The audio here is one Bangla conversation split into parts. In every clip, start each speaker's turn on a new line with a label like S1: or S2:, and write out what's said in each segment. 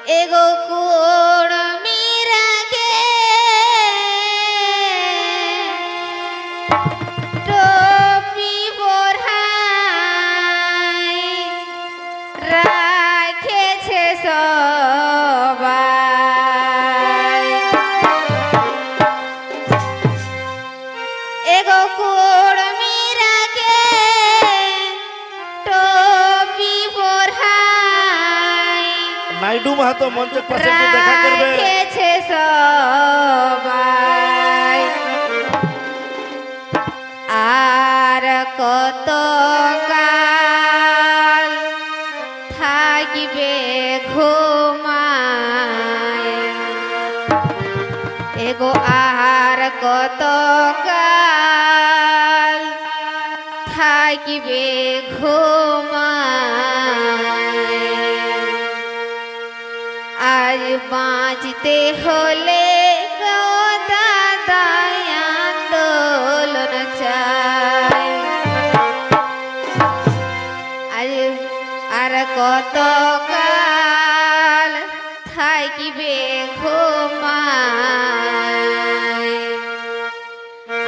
S1: এগো কুড়মিরাকে টপি বোরহাই রাখেছে সবাই এগো কুড়মিরাকে টপি বোরহাই
S2: নাইডু মাহাতো মঞ্চের পাশে একটু দেখা করবে
S1: রাখেছে সবাই আর কত কাল থাকিবে ঘুমায় এগো আর কত কাল থাকিবে ঘুমায় আজ বাঁচতে হলে গো দাদাই আন্দোলন চাই আজ আর কত কাল থাকিবে ঘুমায়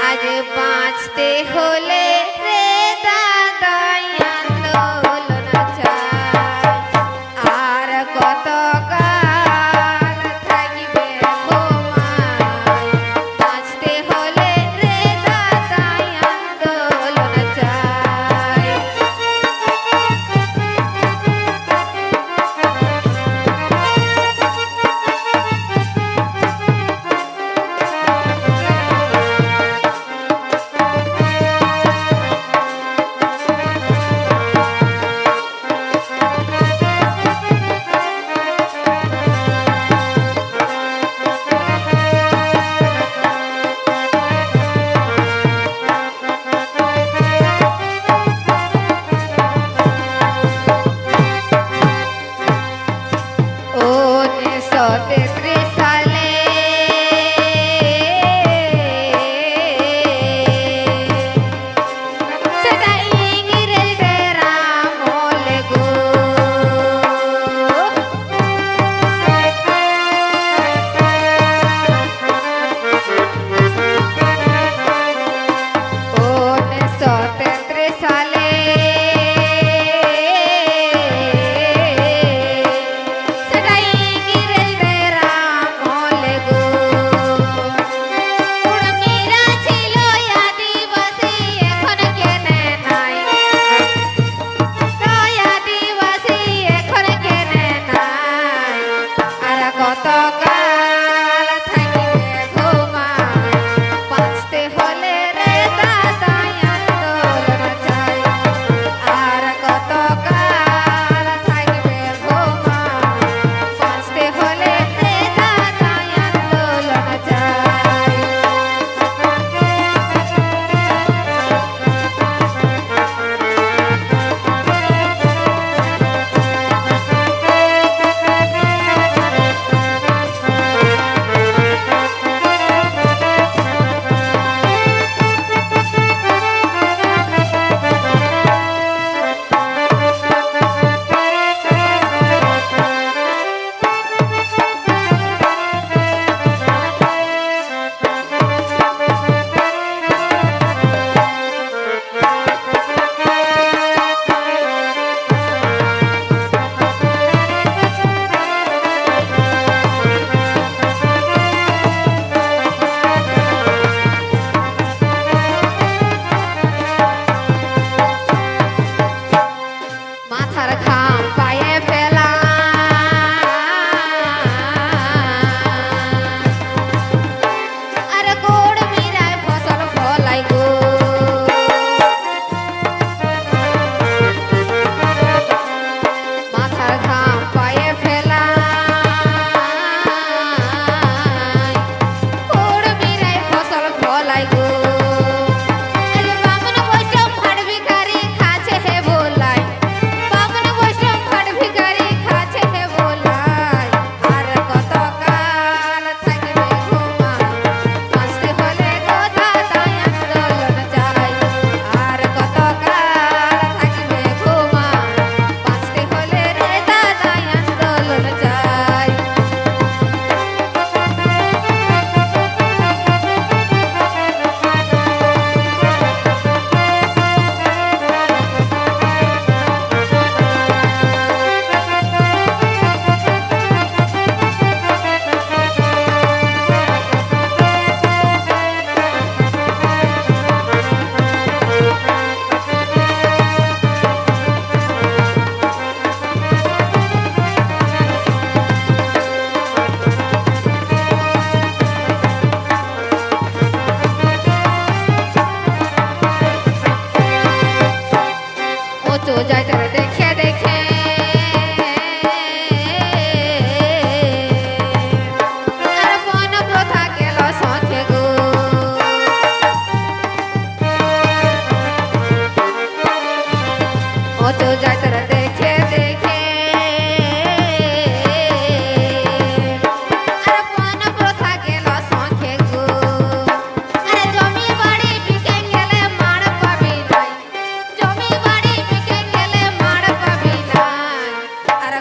S1: আজ বাঁচতে হলে রে দাদাই আন্দোলন চাই আর কত কাল থাকিবে ঘুমায় বাঁচতে হলে রে দাদাই আন্দোলন চাই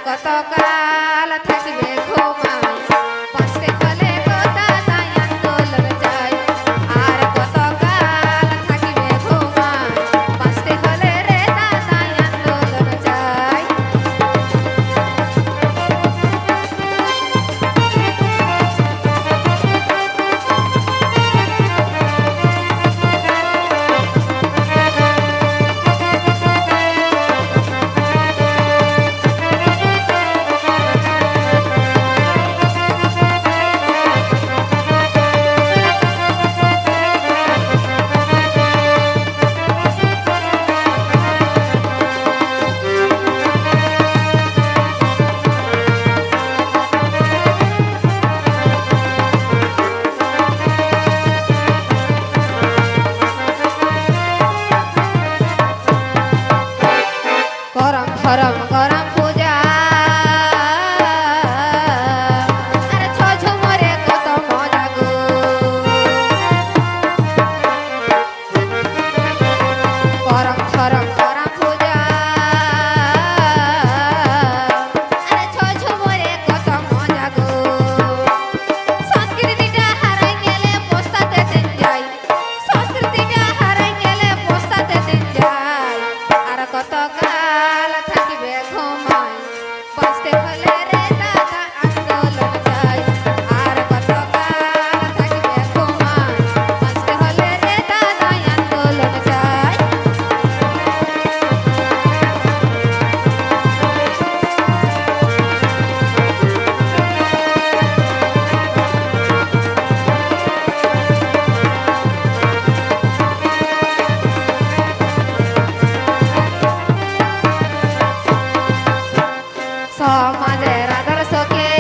S1: কতকাল থাকিবে ঘুমাই বাঁচতে হলে গো দাদাই আন্দোলন চাই আর কতকাল থাকিবে ঘুমাই বাঁচতে হলে রে দাদাই আন্দোলন চাই গরম গরম গরম পূজা আরে ছ ঝুমরে কত মজা গো গরম গরম গরম পূজা আরে ছ ঝুমরে কত মজা গো সংস্কৃতিটা হারাই গেলে পস্তাতে দিন যাই সংস্কৃতিটা হারাই গেলে পস্তাতে দিন যাই আর কত কাল থাকিবে ঘুমাই বাঁচতে হলে রে দাদা আন্দোলন চাই আর কত কাল থাকিবে ঘুমাই বাঁচতে হলে রে দাদা আন্দোলন চাই সমাজের আদর্শকে